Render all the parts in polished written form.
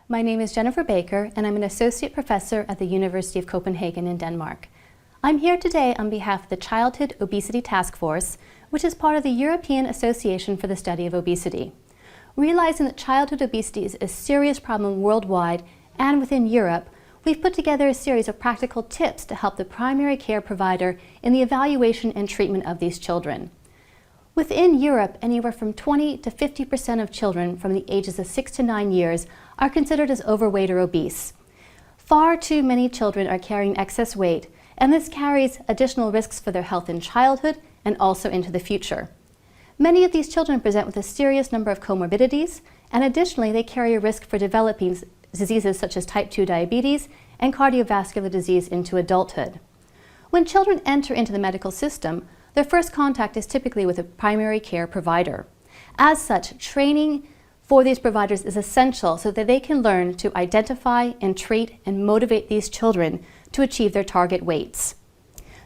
My name is Jennifer Baker, and I'm an associate professor at the University of Copenhagen in Denmark. I'm here today on behalf of the Childhood Obesity Task Force, which is part of the European Association for the Study of Obesity. Realizing that childhood obesity is a serious problem worldwide and within Europe, we've put together a series of practical tips to help the primary care provider in the evaluation and treatment of these children. Within Europe, anywhere from 20 to 50% of children from the ages of 6 to 9 years are considered as overweight or obese. Far too many children are carrying excess weight, and this carries additional risks for their health in childhood and also into the future. Many of these children present with a serious number of comorbidities, and additionally they carry a risk for developing diseases such as type 2 diabetes and cardiovascular disease into adulthood. When children enter into the medical system, their first contact is typically with a primary care provider. As such, training for these providers is essential so that they can learn to identify and treat and motivate these children to achieve their target weights.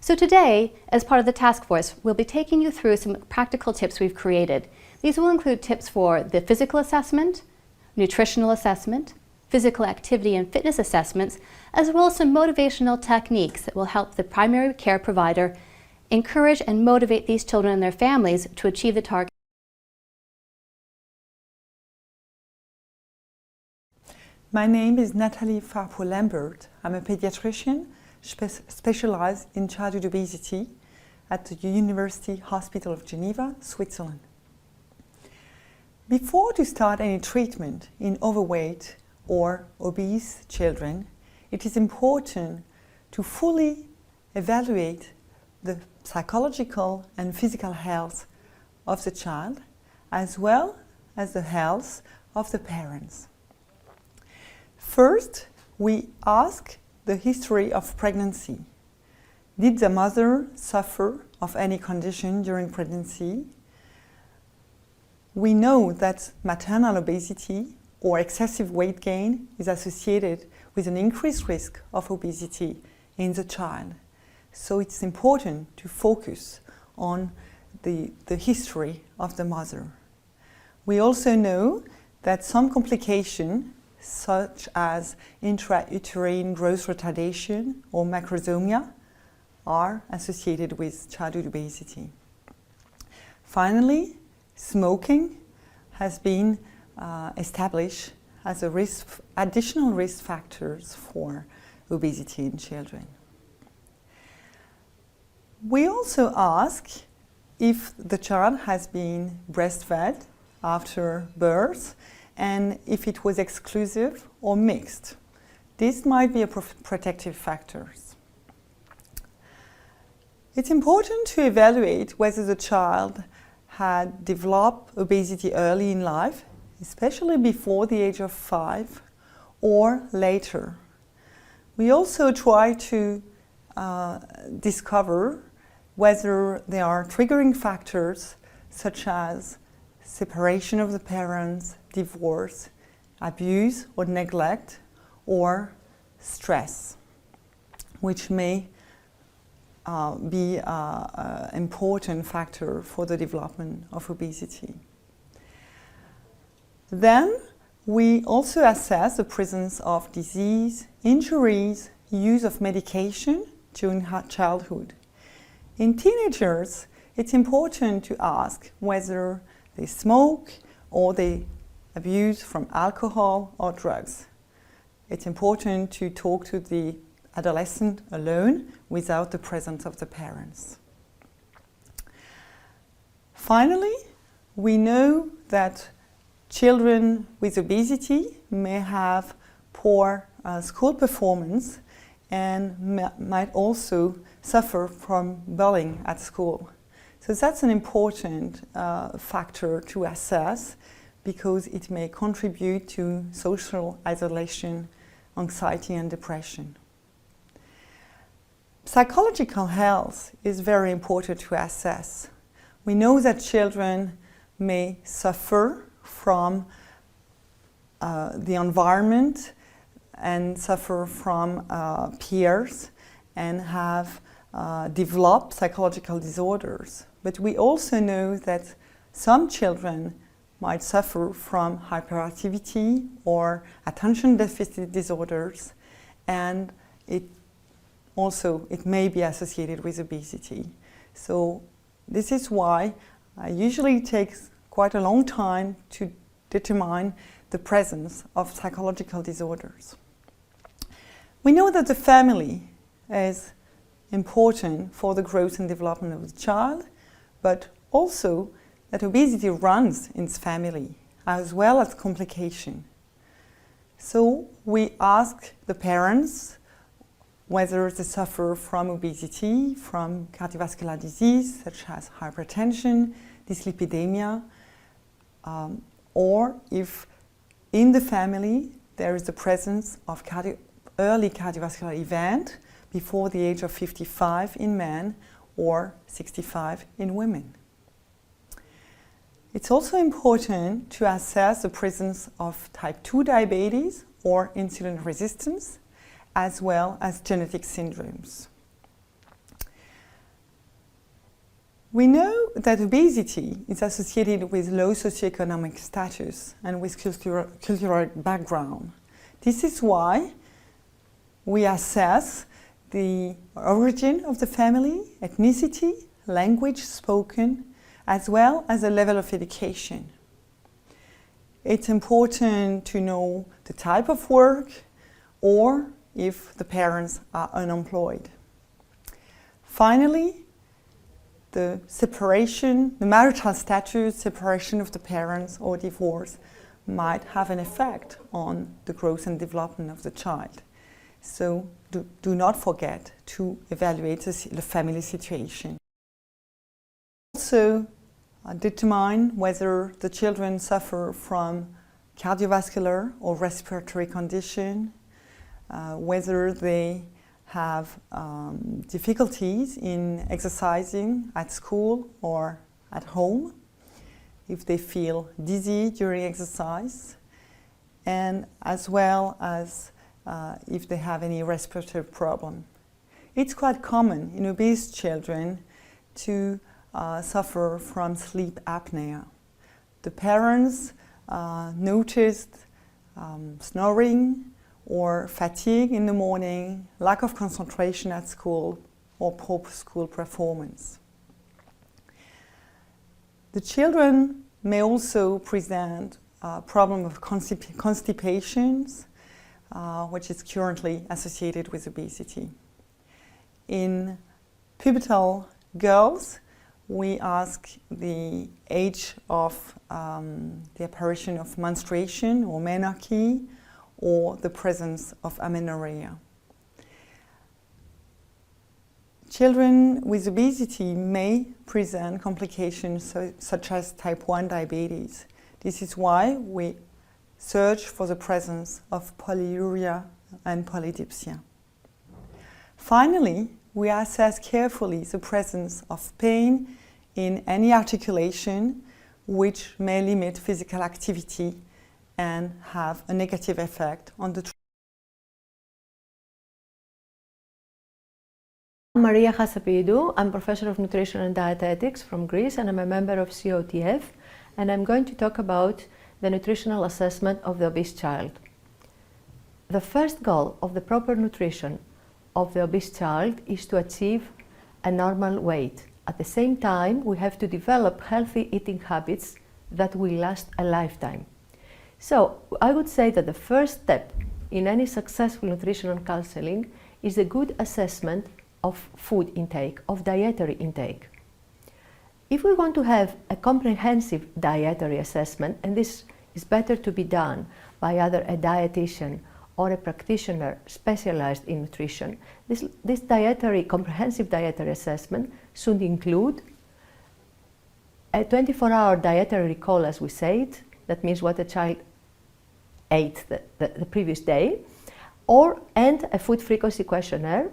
So today, as part of the task force, we'll be taking you through some practical tips we've created. These will include tips for the physical assessment, nutritional assessment, physical activity and fitness assessments, as well as some motivational techniques that will help the primary care provider encourage and motivate these children and their families to achieve the target. My name is Nathalie Farpo-Lambert. I'm a pediatrician specialized in childhood obesity at the University Hospital of Geneva, Switzerland. Before to start any treatment in overweight or obese children, it is important to fully evaluate the psychological and physical health of the child, as well as the health of the parents. First, we ask the history of pregnancy. Did the mother suffer of any condition during pregnancy? We know that maternal obesity or excessive weight gain is associated with an increased risk of obesity in the child. So it's important to focus on the history of the mother. We also know that some complications, such as intrauterine growth retardation or macrosomia, are associated with childhood obesity. Finally, smoking has been established as a additional risk factors for obesity in children. We also ask if the child has been breastfed after birth and if it was exclusive or mixed. This might be a protective factor. It's important to evaluate whether the child had developed obesity early in life, especially before the age of 5 or later. We also try to discover whether there are triggering factors such as separation of the parents, divorce, abuse or neglect, or stress, which may be an important factor for the development of obesity. Then we also assess the presence of disease, injuries, use of medication during childhood. In teenagers, it's important to ask whether they smoke or they abuse from alcohol or drugs. It's important to talk to the adolescent alone without the presence of the parents. Finally, we know that children with obesity may have poor school performance and might also suffer from bullying at school. So that's an important factor to assess because it may contribute to social isolation, anxiety and depression. Psychological health is very important to assess. We know that children may suffer from the environment and suffer from peers and have developed psychological disorders. But we also know that some children might suffer from hyperactivity or attention deficit disorders, and it may be associated with obesity. So this is why it usually takes quite a long time to determine the presence of psychological disorders. We know that the family is important for the growth and development of the child, but also that obesity runs in its family as well as complication. So we ask the parents whether they suffer from obesity, from cardiovascular disease such as hypertension, dyslipidemia, or if in the family there is the presence of early cardiovascular event before the age of 55 in men or 65 in women. It's also important to assess the presence of type 2 diabetes or insulin resistance, as well as genetic syndromes. We know that obesity is associated with low socioeconomic status and with cultural background. This is why we assess the origin of the family, ethnicity, language spoken, as well as the level of education. It's important to know the type of work or if the parents are unemployed. Finally, the marital status, separation of the parents or divorce might have an effect on the growth and development of the child. So do not forget to evaluate the family situation. Also, determine whether the children suffer from cardiovascular or respiratory condition, whether they have difficulties in exercising at school or at home, if they feel dizzy during exercise, and as well as if they have any respiratory problem. It's quite common in obese children to suffer from sleep apnea. The parents noticed snoring or fatigue in the morning, lack of concentration at school, or poor school performance. The children may also present a problem of constipations, which is currently associated with obesity. In pubertal girls, we ask the age of the apparition of menstruation or menarche, or the presence of amenorrhea. Children with obesity may present complications such as type 1 diabetes. This is why we search for the presence of polyuria and polydipsia. Finally, we assess carefully the presence of pain in any articulation which may limit physical activity and have a negative effect on the I'm Maria Chassapidou. I'm Professor of Nutrition and Dietetics from Greece, and I'm a member of COTF, and I'm going to talk about the nutritional assessment of the obese child. The first goal of the proper nutrition of the obese child is to achieve a normal weight. At the same time, we have to develop healthy eating habits that will last a lifetime. So I would say that the first step in any successful nutritional counseling is a good assessment of food intake, of dietary intake. If we want to have a comprehensive dietary assessment, and this is better to be done by either a dietitian or a practitioner specialized in nutrition, this comprehensive dietary assessment should include a 24-hour dietary recall, as we said. That means what the child ate the previous day, and a food frequency questionnaire,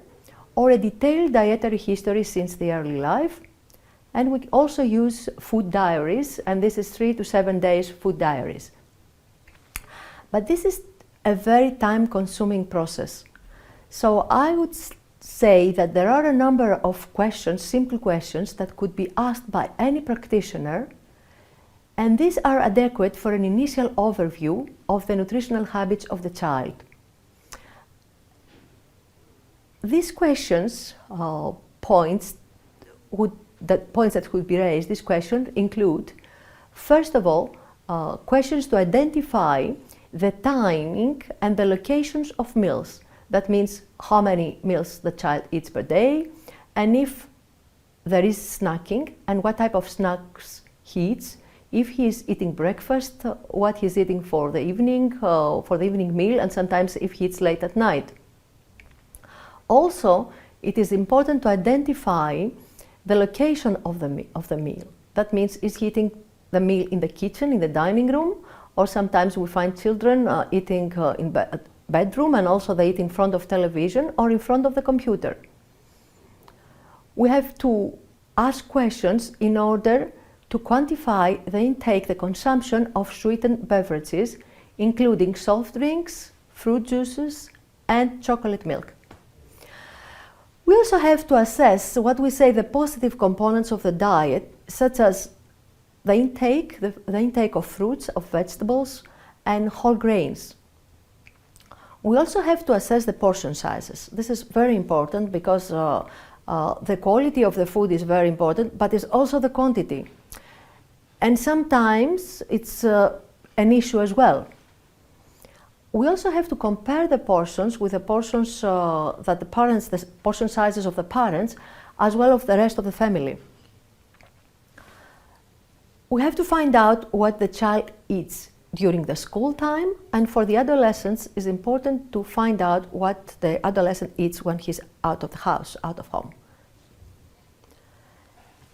or a detailed dietary history since the early life. And we also use food diaries, and this is 3 to 7 days food diaries. But this is a very time-consuming process. So I would say that there are a number of questions, simple questions, that could be asked by any practitioner and these are adequate for an initial overview of the nutritional habits of the child. These questions, points that could be raised, this question include, first of all, questions to identify the timing and the locations of meals. That means how many meals the child eats per day, and if there is snacking and what type of snacks he eats. If he is eating breakfast, what he's eating for the evening meal, and sometimes if he eats late at night. Also, it is important to identify the location of the meal. That means, is he eating the meal in the kitchen, in the dining room, or sometimes we find children eating in bedroom, and also they eat in front of television or in front of the computer. We have to ask questions in order to quantify the intake, the consumption of sweetened beverages, including soft drinks, fruit juices, and chocolate milk. We also have to assess what we say the positive components of the diet, such as the intake of fruits, of vegetables, and whole grains. We also have to assess the portion sizes. This is very important because the quality of the food is very important, but it's also the quantity. And sometimes it's an issue as well. We also have to compare the portions with the portions that the parents, the portion sizes of the parents, as well as the rest of the family. We have to find out what the child eats during the school time, and for the adolescents, it's important to find out what the adolescent eats when he's out of the house, out of home.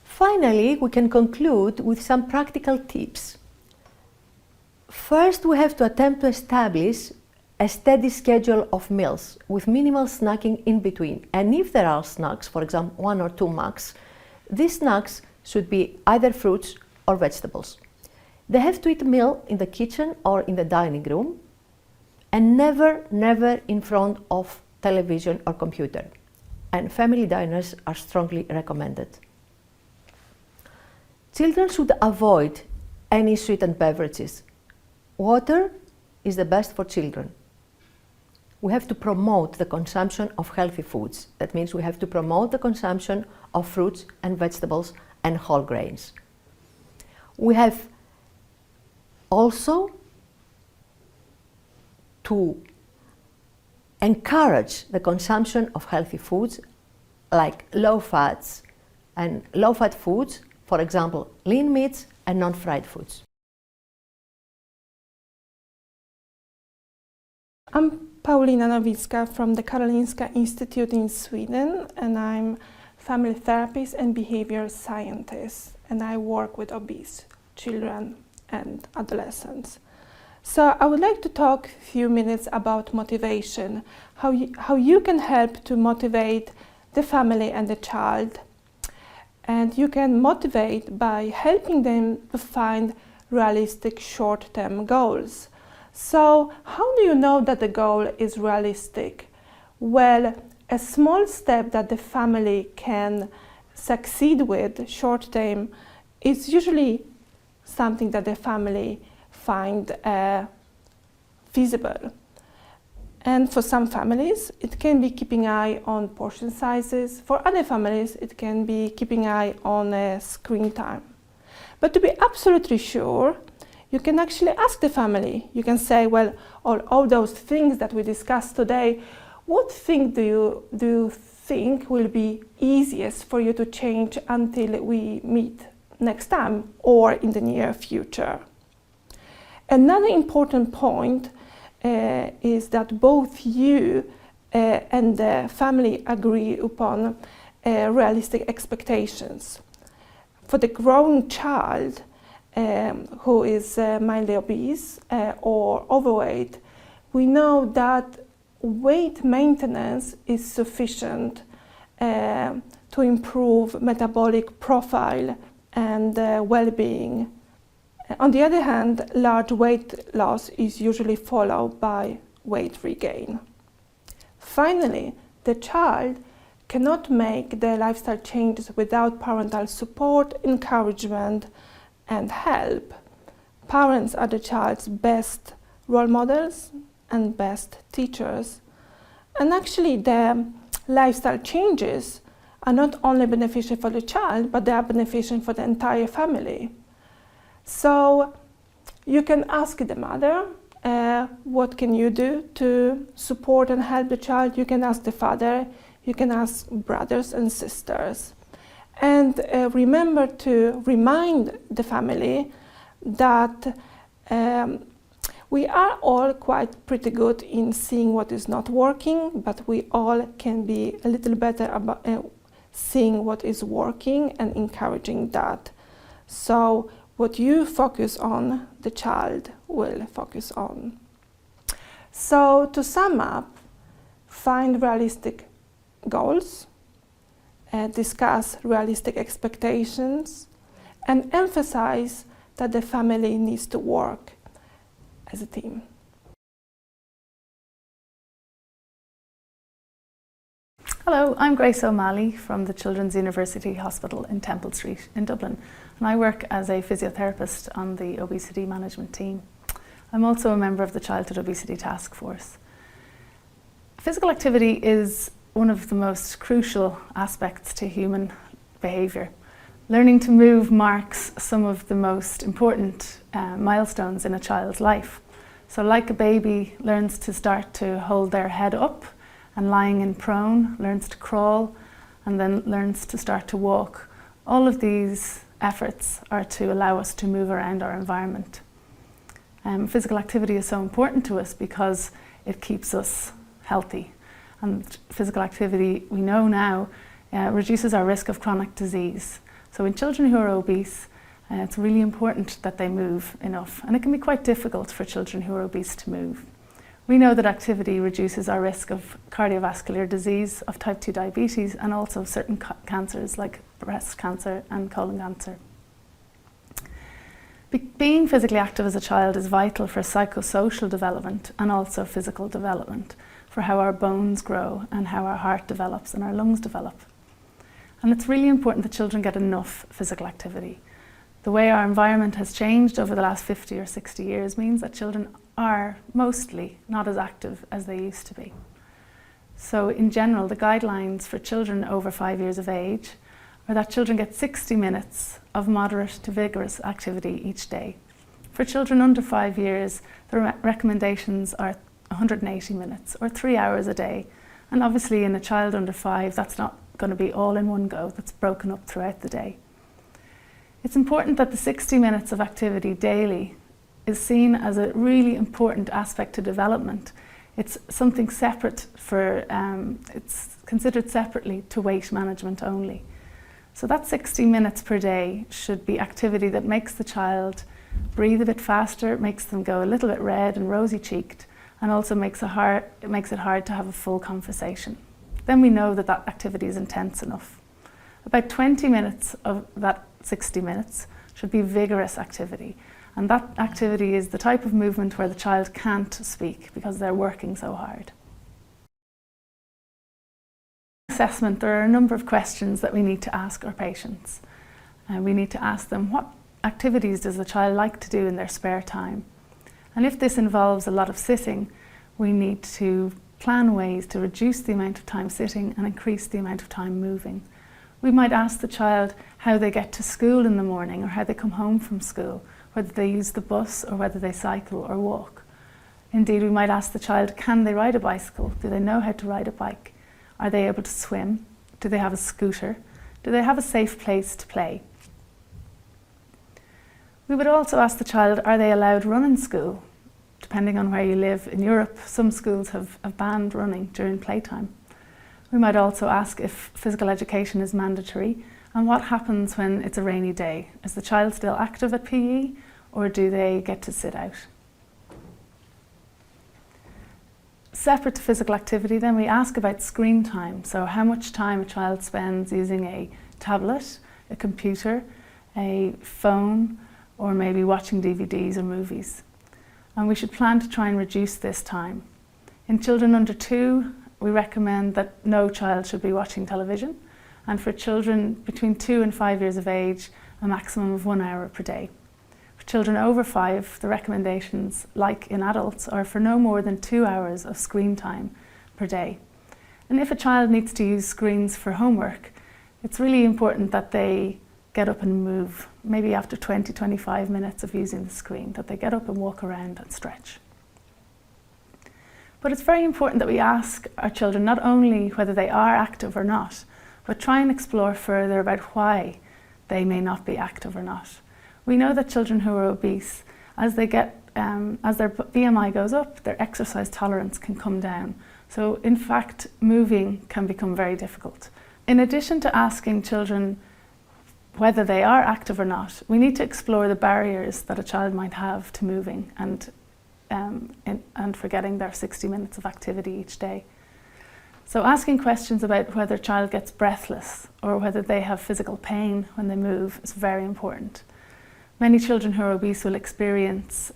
Finally, we can conclude with some practical tips. First, we have to attempt to establish a steady schedule of meals with minimal snacking in between. And if there are snacks, for example, 1 or 2 max, these snacks should be either fruits or vegetables. They have to eat a meal in the kitchen or in the dining room, and never in front of television or computer. And family dinners are strongly recommended. Children should avoid any sweetened beverages. Water is the best for children. We have to promote the consumption of healthy foods. That means we have to promote the consumption of fruits and vegetables and whole grains. We have also to encourage the consumption of healthy foods like low fats and low fat foods, for example, lean meats and non-fried foods. I'm Paulina Nowicka from the Karolinska Institute in Sweden, and I'm family therapist and behavior scientist, and I work with obese children and adolescents. So I would like to talk a few minutes about motivation, how you can help to motivate the family and the child. And you can motivate by helping them to find realistic short-term goals. So how do you know that the goal is realistic? Well, a small step that the family can succeed with short-term is usually something that the family find feasible. And for some families, it can be keeping eye on portion sizes. For other families, it can be keeping eye on screen time. But to be absolutely sure, you can actually ask the family. You can say, well, all those things that we discussed today, what thing do you think will be easiest for you to change until we meet next time or in the near future? Another important point is that both you and the family agree upon realistic expectations. For the growing child who is mildly obese or overweight, we know that weight maintenance is sufficient to improve metabolic profile and well-being. On the other hand, large weight loss is usually followed by weight regain. Finally, the child cannot make the lifestyle changes without parental support, encouragement, and help. parents are the child's best role models and best teachers. And actually the lifestyle changes are not only beneficial for the child, but they are beneficial for the entire family. So you can ask the mother, what can you do to support and help the child? You can ask the father, you can ask brothers and sisters. And remember to remind the family that we are all quite pretty good in seeing what is not working, but we all can be a little better about seeing what is working and encouraging that. So what you focus on, the child will focus on. So to sum up, find realistic goals, discuss realistic expectations, and emphasize that the family needs to work as a team. Hello, I'm Grace O'Malley from the Children's University Hospital in Temple Street in Dublin, and I work as a physiotherapist on the obesity management team. I'm also a member of the Childhood Obesity Task Force. Physical activity is one of the most crucial aspects to human behaviour. Learning to move marks some of the most important milestones in a child's life. So like a baby learns to start to hold their head up and lying in prone, learns to crawl, and then learns to start to walk. All of these efforts are to allow us to move around our environment. Physical activity is so important to us because it keeps us healthy. And physical activity, we know now, reduces our risk of chronic disease. So in children who are obese, it's really important that they move enough. And it can be quite difficult for children who are obese to move. We know that activity reduces our risk of cardiovascular disease, of type 2 diabetes, and also certain cancers like breast cancer and colon cancer. Being physically active as a child is vital for psychosocial development and also physical development, for how our bones grow and how our heart develops and our lungs develop. And it's really important that children get enough physical activity. The way our environment has changed over the last 50 or 60 years means that children are mostly not as active as they used to be. So in general, the guidelines for children over 5 years of age are that children get 60 minutes of moderate to vigorous activity each day. For children under 5 years, the recommendations are 180 minutes or 3 hours a day. And obviously in a child under 5, that's not going to be all in one go, that's broken up throughout the day. It's important that the 60 minutes of activity daily is seen as a really important aspect to development. It's something separate for, it's considered separately to weight management only. So that 60 minutes per day should be activity that makes the child breathe a bit faster, makes them go a little bit red and rosy-cheeked, and also makes it hard to have a full conversation. Then we know that that activity is intense enough. About 20 minutes of that 60 minutes should be vigorous activity. And that activity is the type of movement where the child can't speak because they're working so hard. Assessment, there are a number of questions that we need to ask our patients. We need to ask them, what activities does the child like to do in their spare time? And if this involves a lot of sitting, we need to plan ways to reduce the amount of time sitting and increase the amount of time moving. We might ask the child how they get to school in the morning or how they come home from school, whether they use the bus or whether they cycle or walk. Indeed, we might ask the child, can they ride a bicycle? Do they know how to ride a bike? Are they able to swim? Do they have a scooter? Do they have a safe place to play? We would also ask the child, are they allowed run in school? Depending on where you live in Europe, some schools have banned running during playtime. We might also ask if physical education is mandatory and what happens when it's a rainy day. Is the child still active at PE or do they get to sit out? Separate to physical activity, then we ask about screen time. So how much time a child spends using a tablet, a computer, a phone, or maybe watching DVDs or movies. And we should plan to try and reduce this time. In children under 2, we recommend that no child should be watching television. And for children between 2 and 5 years of age, a maximum of 1 hour per day. For For children over 5, the recommendations, like in adults, are for no more than 2 hours of screen time per day. And if a child needs to use screens for homework, it's really important that they get up and move, maybe after 20-25 minutes of using the screen, that they get up and walk around and stretch. But it's very important that we ask our children not only whether they are active or not, but try and explore further about why they may not be active or not. We know that children who are obese, as their BMI goes up, their exercise tolerance can come down. So in fact, moving can become very difficult. In addition to asking children whether they are active or not, we need to explore the barriers that a child might have to moving and for getting their 60 minutes of activity each day. So asking questions about whether a child gets breathless or whether they have physical pain when they move is very important. Many children who are obese will experience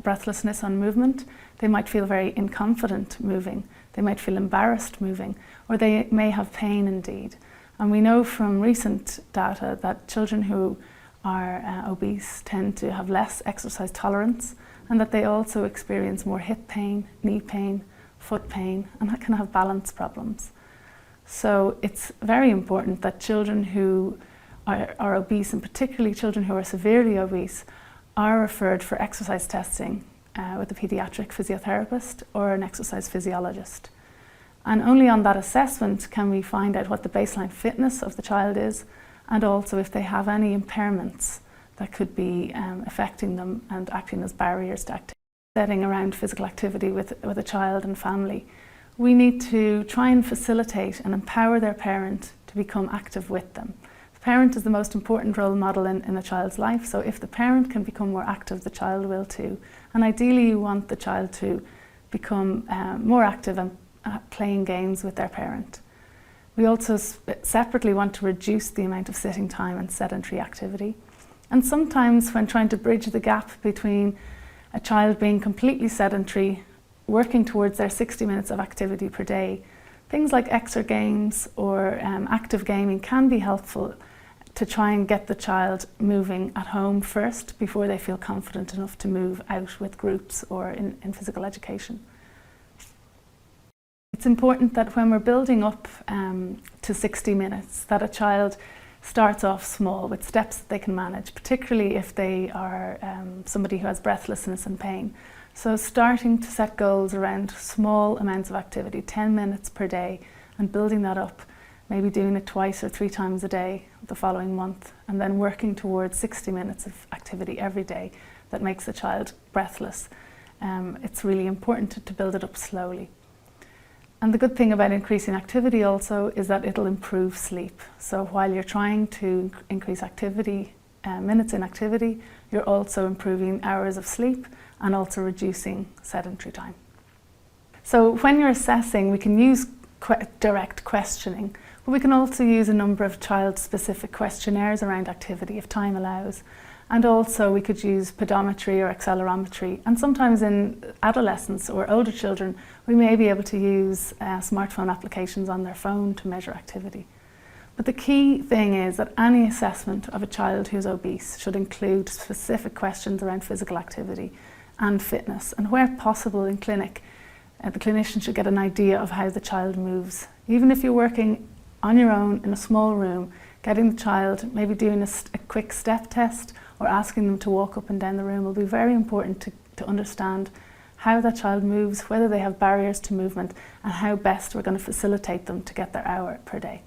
breathlessness on movement. They might feel very inconfident moving. They might feel embarrassed moving, or they may have pain indeed. And we know from recent data that children who are obese tend to have less exercise tolerance, and that they also experience more hip pain, knee pain, foot pain, and that can have balance problems. So it's very important that children who are obese, and particularly children who are severely obese, are referred for exercise testing with a pediatric physiotherapist or an exercise physiologist. And only on that assessment can we find out what the baseline fitness of the child is, and also if they have any impairments that could be affecting them and acting as barriers to activity. Setting around physical activity with a child and family, we need to try and facilitate and empower their parent to become active with them. The parent is the most important role model in a child's life, so if the parent can become more active, the child will too. And ideally you want the child to become more active and playing games with their parent. We also separately want to reduce the amount of sitting time and sedentary activity. And sometimes when trying to bridge the gap between a child being completely sedentary, working towards their 60 minutes of activity per day, things like extra games or active gaming can be helpful to try and get the child moving at home first before they feel confident enough to move out with groups or in physical education. It's important that when we're building up to 60 minutes, that a child starts off small with steps that they can manage, particularly if they are somebody who has breathlessness and pain. So starting to set goals around small amounts of activity, 10 minutes per day, and building that up, maybe doing it twice or 3 times a day the following month, and then working towards 60 minutes of activity every day that makes the child breathless. It's really important to build it up slowly. And the good thing about increasing activity also is that it'll improve sleep. So while you're trying to increase activity, minutes in activity, you're also improving hours of sleep and also reducing sedentary time. So when you're assessing, we can use direct questioning, but we can also use a number of child-specific questionnaires around activity if time allows. And also we could use pedometry or accelerometry, and sometimes in adolescents or older children we may be able to use smartphone applications on their phone to measure activity. But the key thing is that any assessment of a child who's obese should include specific questions around physical activity and fitness, and where possible in clinic, the clinician should get an idea of how the child moves. Even if you're working on your own in a small room, getting the child, maybe doing a quick step test or asking them to walk up and down the room will be very important to understand how that child moves, whether they have barriers to movement, and how best we're going to facilitate them to get their hour per day.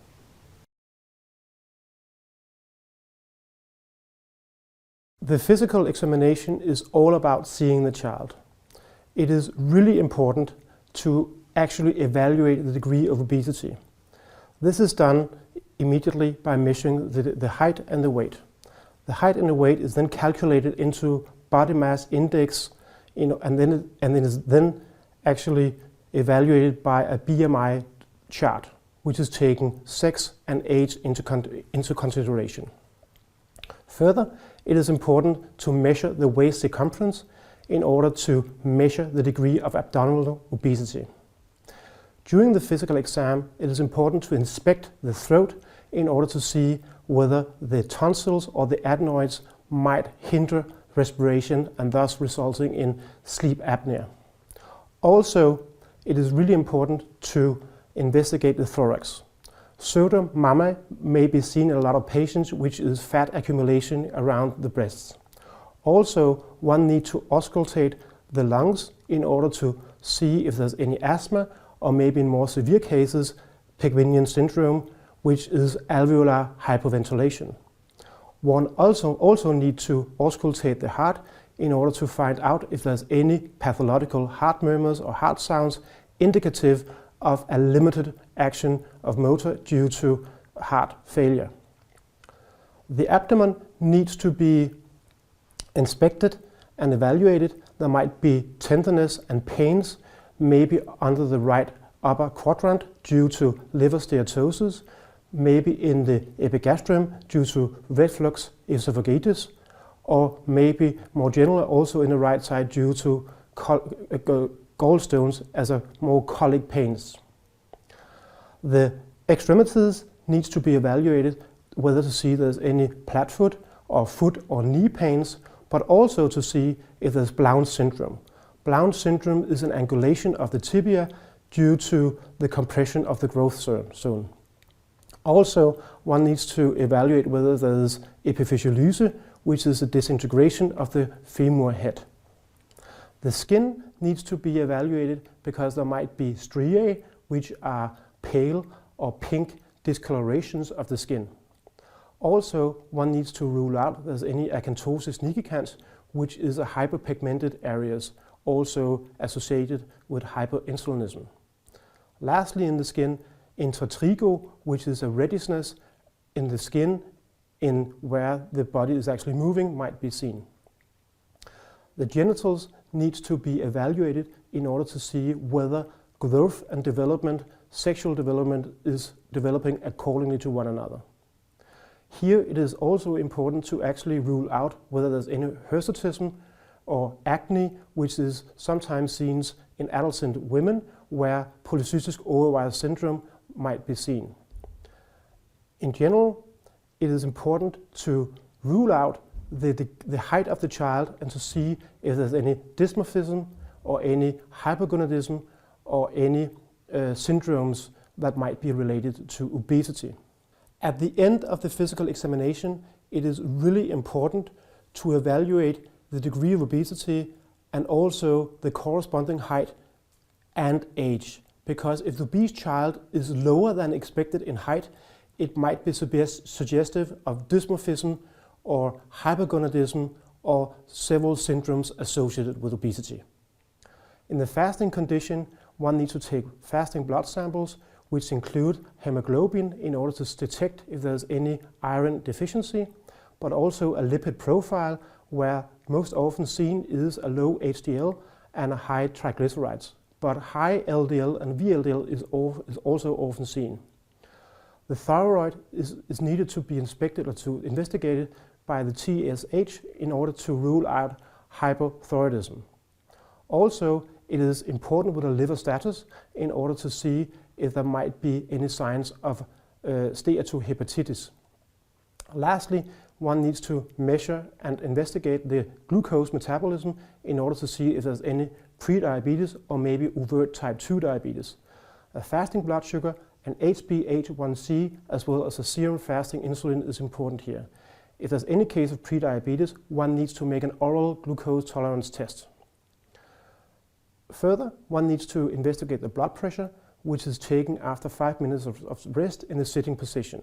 The physical examination is all about seeing the child. It is really important to actually evaluate the degree of obesity. This is done immediately by measuring the height and the weight. The height and the weight is then calculated into body mass index, and then is then actually evaluated by a BMI chart, which is taking sex and age into consideration. Further, it is important to measure the waist circumference in order to measure the degree of abdominal obesity. During the physical exam, it is important to inspect the throat in order to see whether the tonsils or the adenoids might hinder respiration and thus resulting in sleep apnea. Also, it is really important to investigate the thorax. Scrotum mammae may be seen in a lot of patients, which is fat accumulation around the breasts. Also, one needs to auscultate the lungs in order to see if there's any asthma, or maybe in more severe cases, Pygmalion syndrome, which is alveolar hyperventilation. One also needs to auscultate the heart in order to find out if there's any pathological heart murmurs or heart sounds indicative of a limited action of motor due to heart failure. The abdomen needs to be inspected and evaluated. There might be tenderness and pains, maybe under the right upper quadrant due to liver steatosis, maybe in the epigastrium due to reflux esophagitis, or maybe more generally also in the right side due to gallstones as a more colic pains. The extremities needs to be evaluated whether to see there's any platfoot or foot or knee pains, but also to see if there's Blount syndrome. Blount syndrome is an angulation of the tibia due to the compression of the growth zone. Also, one needs to evaluate whether there is epiphysiolyse, which is a disintegration of the femur head. The skin needs to be evaluated because there might be striae, which are pale or pink discolorations of the skin. Also, one needs to rule out if there's any acanthosis nigricans, which is a hyperpigmented areas, also associated with hyperinsulinism. Lastly, in the skin, intratrigo, which is a reddish in the skin in where the body is actually moving, might be seen. The genitals needs to be evaluated in order to see whether growth and development, sexual development is developing accordingly to one another. Here it is also important to actually rule out whether there's any hirsutism or acne, which is sometimes seen in adolescent women where polycystic ovary syndrome might be seen. In general, it is important to rule out the height of the child and to see if there's any dysmorphism or any hypergonadism or any syndromes that might be related to obesity. At the end of the physical examination, it is really important to evaluate the degree of obesity and also the corresponding height and age. Because if the obese child is lower than expected in height, it might be suggestive of dysmorphism or hypergonadism or several syndromes associated with obesity. In the fasting condition, one needs to take fasting blood samples, which include hemoglobin in order to detect if there's any iron deficiency, but also a lipid profile where most often seen is a low HDL and a high triglycerides. But high LDL and VLDL is also often seen. The thyroid is needed to be inspected or to investigated by the TSH in order to rule out hypothyroidism. Also, it is important with the liver status in order to see if there might be any signs of steatohepatitis. Lastly, one needs to measure and investigate the glucose metabolism in order to see if there's any prediabetes or maybe overt type 2 diabetes. A fasting blood sugar and HbA1c as well as a serum fasting insulin is important here. If there's any case of prediabetes, one needs to make an oral glucose tolerance test. Further, one needs to investigate the blood pressure, which is taken after 5 minutes of rest in the sitting position.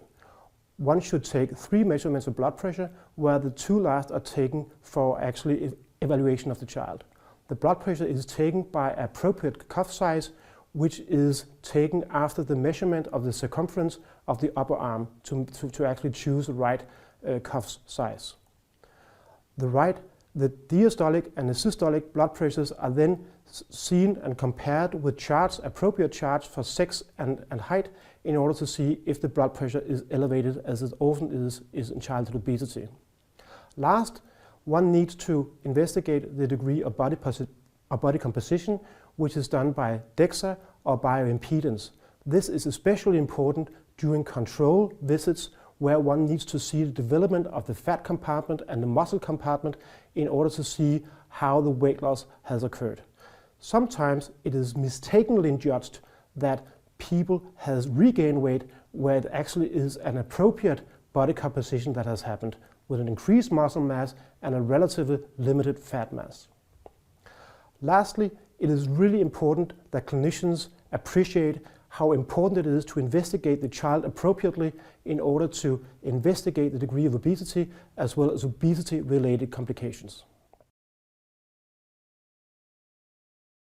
One should take 3 measurements of blood pressure, where the 2 last are taken for actually evaluation of the child. The blood pressure is taken by appropriate cuff size, which is taken after the measurement of the circumference of the upper arm to actually choose the right cuff size. The diastolic and the systolic blood pressures are then seen and compared with charts, appropriate charts for sex and height, in order to see if the blood pressure is elevated, as it often is in childhood obesity. Last, one needs to investigate the degree of body composition, which is done by DEXA or bioimpedance. This is especially important during control visits where one needs to see the development of the fat compartment and the muscle compartment in order to see how the weight loss has occurred. Sometimes it is mistakenly judged that people has regained weight where it actually is an appropriate body composition that has happened with an increased muscle mass and a relatively limited fat mass. Lastly, it is really important that clinicians appreciate how important it is to investigate the child appropriately in order to investigate the degree of obesity as well as obesity-related complications.